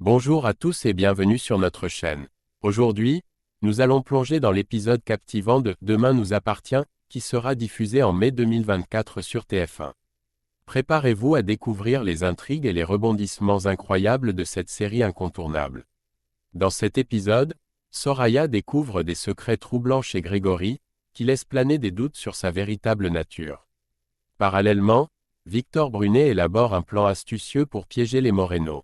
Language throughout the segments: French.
Bonjour à tous et bienvenue sur notre chaîne. Aujourd'hui, nous allons plonger dans l'épisode captivant de Demain nous appartient, qui sera diffusé en mai 2024 sur TF1. Préparez-vous à découvrir les intrigues et les rebondissements incroyables de cette série incontournable. Dans cet épisode, Soraya découvre des secrets troublants chez Grégory, qui laissent planer des doutes sur sa véritable nature. Parallèlement, Victor Brunet élabore un plan astucieux pour piéger les Moreno.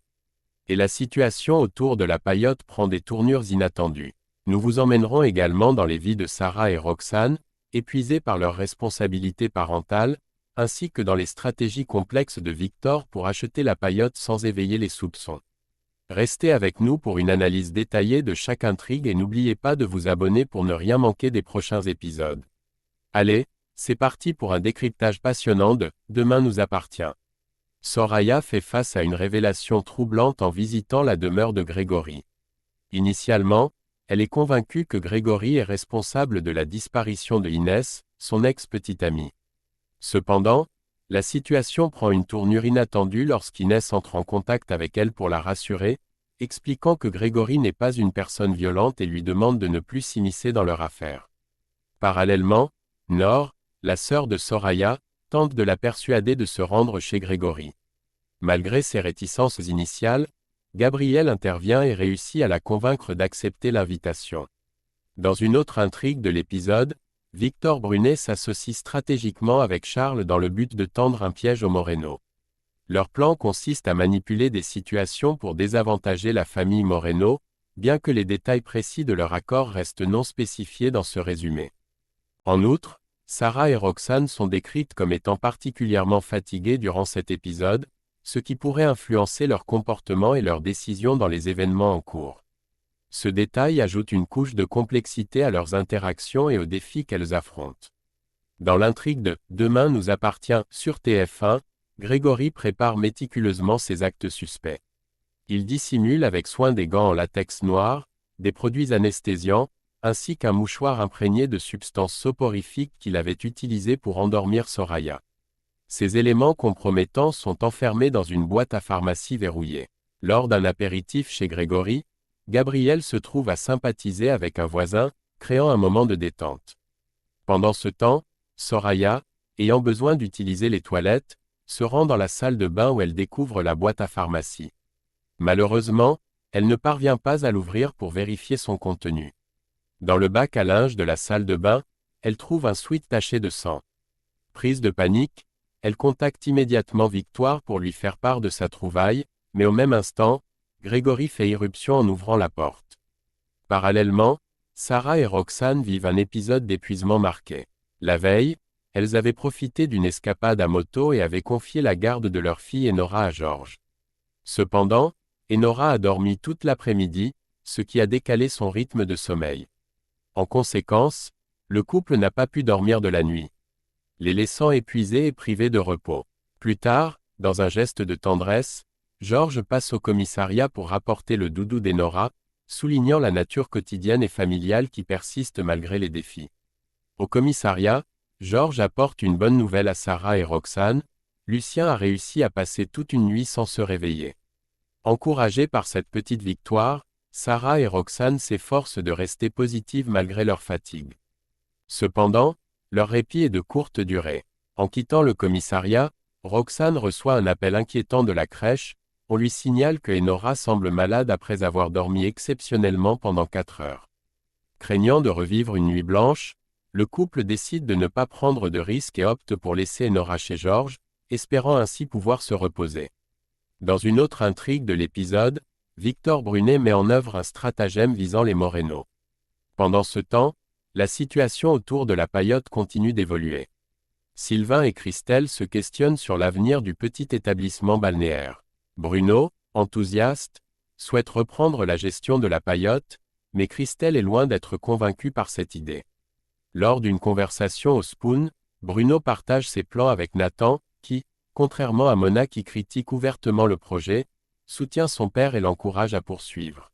Et la situation autour de la paillote prend des tournures inattendues. Nous vous emmènerons également dans les vies de Sarah et Roxane, épuisées par leurs responsabilités parentales, ainsi que dans les stratégies complexes de Victor pour acheter la paillote sans éveiller les soupçons. Restez avec nous pour une analyse détaillée de chaque intrigue et n'oubliez pas de vous abonner pour ne rien manquer des prochains épisodes. Allez, c'est parti pour un décryptage passionnant de Demain nous appartient. Soraya fait face à une révélation troublante en visitant la demeure de Grégory. Initialement, elle est convaincue que Grégory est responsable de la disparition de Inès, son ex-petite amie. Cependant, la situation prend une tournure inattendue lorsqu'Inès entre en contact avec elle pour la rassurer, expliquant que Grégory n'est pas une personne violente et lui demande de ne plus s'immiscer dans leur affaire. Parallèlement, Nor, la sœur de Soraya, tente de la persuader de se rendre chez Grégory. Malgré ses réticences initiales, Gabriel intervient et réussit à la convaincre d'accepter l'invitation. Dans une autre intrigue de l'épisode, Victor Brunet s'associe stratégiquement avec Charles dans le but de tendre un piège aux Moreno. Leur plan consiste à manipuler des situations pour désavantager la famille Moreno, bien que les détails précis de leur accord restent non spécifiés dans ce résumé. En outre, Sarah et Roxane sont décrites comme étant particulièrement fatiguées durant cet épisode, ce qui pourrait influencer leur comportement et leurs décisions dans les événements en cours. Ce détail ajoute une couche de complexité à leurs interactions et aux défis qu'elles affrontent. Dans l'intrigue de Demain nous appartient sur TF1, Grégory prépare méticuleusement ses actes suspects. Il dissimule avec soin des gants en latex noir, des produits anesthésiants, ainsi qu'un mouchoir imprégné de substances soporifiques qu'il avait utilisées pour endormir Soraya. Ces éléments compromettants sont enfermés dans une boîte à pharmacie verrouillée. Lors d'un apéritif chez Grégory, Gabriel se trouve à sympathiser avec un voisin, créant un moment de détente. Pendant ce temps, Soraya, ayant besoin d'utiliser les toilettes, se rend dans la salle de bain où elle découvre la boîte à pharmacie. Malheureusement, elle ne parvient pas à l'ouvrir pour vérifier son contenu. Dans le bac à linge de la salle de bain, elle trouve un sweat taché de sang. Prise de panique, elle contacte immédiatement Victoire pour lui faire part de sa trouvaille, mais au même instant, Grégory fait irruption en ouvrant la porte. Parallèlement, Sarah et Roxane vivent un épisode d'épuisement marqué. La veille, elles avaient profité d'une escapade à moto et avaient confié la garde de leur fille Enora à Georges. Cependant, Enora a dormi toute l'après-midi, ce qui a décalé son rythme de sommeil. En conséquence, le couple n'a pas pu dormir de la nuit, les laissant épuisés et privés de repos. Plus tard, dans un geste de tendresse, Georges passe au commissariat pour rapporter le doudou d'Enora, soulignant la nature quotidienne et familiale qui persiste malgré les défis. Au commissariat, Georges apporte une bonne nouvelle à Sarah et Roxane, Lucien a réussi à passer toute une nuit sans se réveiller. Encouragés par cette petite victoire, Sarah et Roxane s'efforcent de rester positives malgré leur fatigue. Cependant, leur répit est de courte durée. En quittant le commissariat, Roxane reçoit un appel inquiétant de la crèche, on lui signale que Enora semble malade après avoir dormi exceptionnellement pendant 4 heures. Craignant de revivre une nuit blanche, le couple décide de ne pas prendre de risques et opte pour laisser Enora chez Georges, espérant ainsi pouvoir se reposer. Dans une autre intrigue de l'épisode, Victor Brunet met en œuvre un stratagème visant les Moreno. Pendant ce temps, la situation autour de la paillote continue d'évoluer. Sylvain et Christelle se questionnent sur l'avenir du petit établissement balnéaire. Bruno, enthousiaste, souhaite reprendre la gestion de la paillote, mais Christelle est loin d'être convaincue par cette idée. Lors d'une conversation au Spoon, Bruno partage ses plans avec Nathan, qui, contrairement à Mona qui critique ouvertement le projet, soutient son père et l'encourage à poursuivre.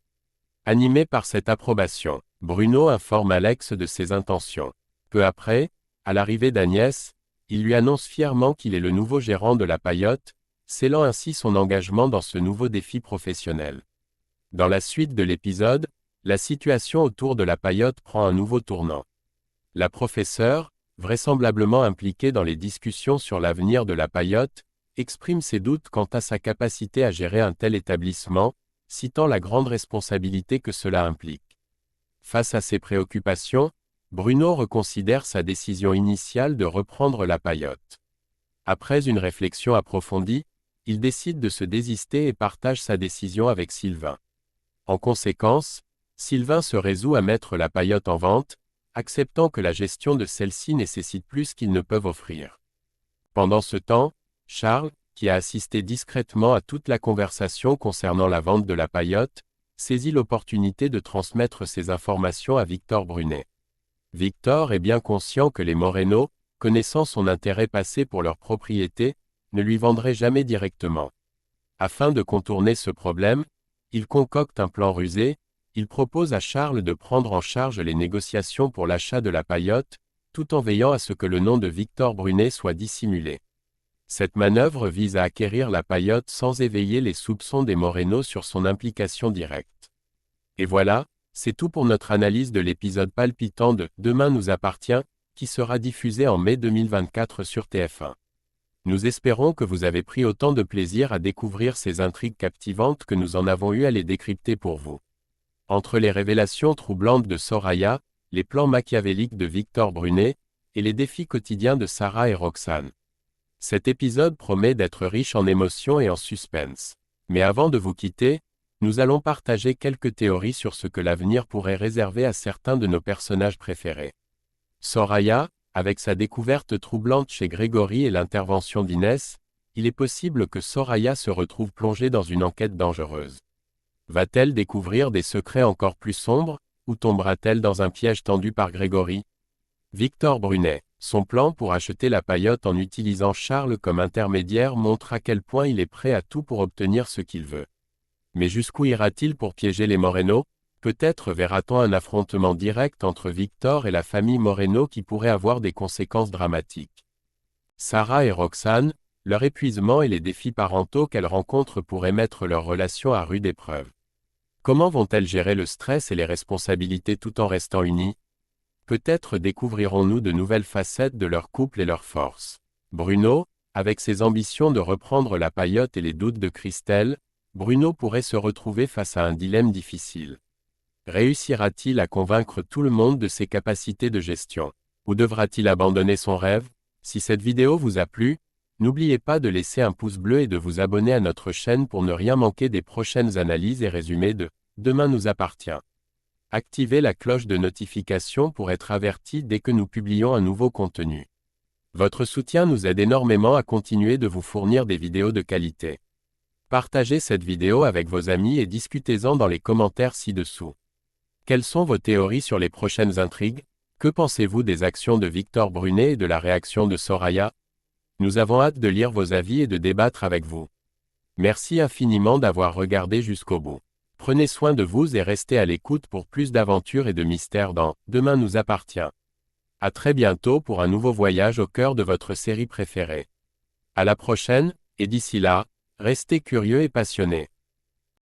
Animé par cette approbation, Bruno informe Alex de ses intentions. Peu après, à l'arrivée d'Agnès, il lui annonce fièrement qu'il est le nouveau gérant de la paillote, scellant ainsi son engagement dans ce nouveau défi professionnel. Dans la suite de l'épisode, la situation autour de la paillote prend un nouveau tournant. La professeure, vraisemblablement impliquée dans les discussions sur l'avenir de la paillote, exprime ses doutes quant à sa capacité à gérer un tel établissement, citant la grande responsabilité que cela implique. Face à ces préoccupations, Bruno reconsidère sa décision initiale de reprendre la paillote. Après une réflexion approfondie, il décide de se désister et partage sa décision avec Sylvain. En conséquence, Sylvain se résout à mettre la paillote en vente, acceptant que la gestion de celle-ci nécessite plus qu'ils ne peuvent offrir. Pendant ce temps, Charles, qui a assisté discrètement à toute la conversation concernant la vente de la paillote, saisit l'opportunité de transmettre ces informations à Victor Brunet. Victor est bien conscient que les Moreno, connaissant son intérêt passé pour leur propriété, ne lui vendraient jamais directement. Afin de contourner ce problème, il concocte un plan rusé, il propose à Charles de prendre en charge les négociations pour l'achat de la paillote, tout en veillant à ce que le nom de Victor Brunet soit dissimulé. Cette manœuvre vise à acquérir la paillote sans éveiller les soupçons des Moreno sur son implication directe. Et voilà, c'est tout pour notre analyse de l'épisode palpitant de « Demain nous appartient », qui sera diffusé en mai 2024 sur TF1. Nous espérons que vous avez pris autant de plaisir à découvrir ces intrigues captivantes que nous en avons eu à les décrypter pour vous. Entre les révélations troublantes de Soraya, les plans machiavéliques de Victor Brunet, et les défis quotidiens de Sarah et Roxane. Cet épisode promet d'être riche en émotions et en suspense. Mais avant de vous quitter, nous allons partager quelques théories sur ce que l'avenir pourrait réserver à certains de nos personnages préférés. Soraya, avec sa découverte troublante chez Grégory et l'intervention d'Inès, il est possible que Soraya se retrouve plongée dans une enquête dangereuse. Va-t-elle découvrir des secrets encore plus sombres, ou tombera-t-elle dans un piège tendu par Grégory? Victor Brunet, son plan pour acheter la paillote en utilisant Charles comme intermédiaire montre à quel point il est prêt à tout pour obtenir ce qu'il veut. Mais jusqu'où ira-t-il pour piéger les Moreno? Peut-être verra-t-on un affrontement direct entre Victor et la famille Moreno qui pourrait avoir des conséquences dramatiques. Sarah et Roxane, leur épuisement et les défis parentaux qu'elles rencontrent pourraient mettre leur relation à rude épreuve. Comment vont-elles gérer le stress et les responsabilités tout en restant unies? Peut-être découvrirons-nous de nouvelles facettes de leur couple et leurs forces. Bruno, avec ses ambitions de reprendre la paillote et les doutes de Christelle, Bruno pourrait se retrouver face à un dilemme difficile. Réussira-t-il à convaincre tout le monde de ses capacités de gestion? Ou devra-t-il abandonner son rêve? Si cette vidéo vous a plu, n'oubliez pas de laisser un pouce bleu et de vous abonner à notre chaîne pour ne rien manquer des prochaines analyses et résumés de « Demain nous appartient ». Activez la cloche de notification pour être averti dès que nous publions un nouveau contenu. Votre soutien nous aide énormément à continuer de vous fournir des vidéos de qualité. Partagez cette vidéo avec vos amis et discutez-en dans les commentaires ci-dessous. Quelles sont vos théories sur les prochaines intrigues? Que pensez-vous des actions de Victor Brunet et de la réaction de Soraya? Nous avons hâte de lire vos avis et de débattre avec vous. Merci infiniment d'avoir regardé jusqu'au bout. Prenez soin de vous et restez à l'écoute pour plus d'aventures et de mystères dans « Demain nous appartient ». À très bientôt pour un nouveau voyage au cœur de votre série préférée. À la prochaine, et d'ici là, restez curieux et passionnés.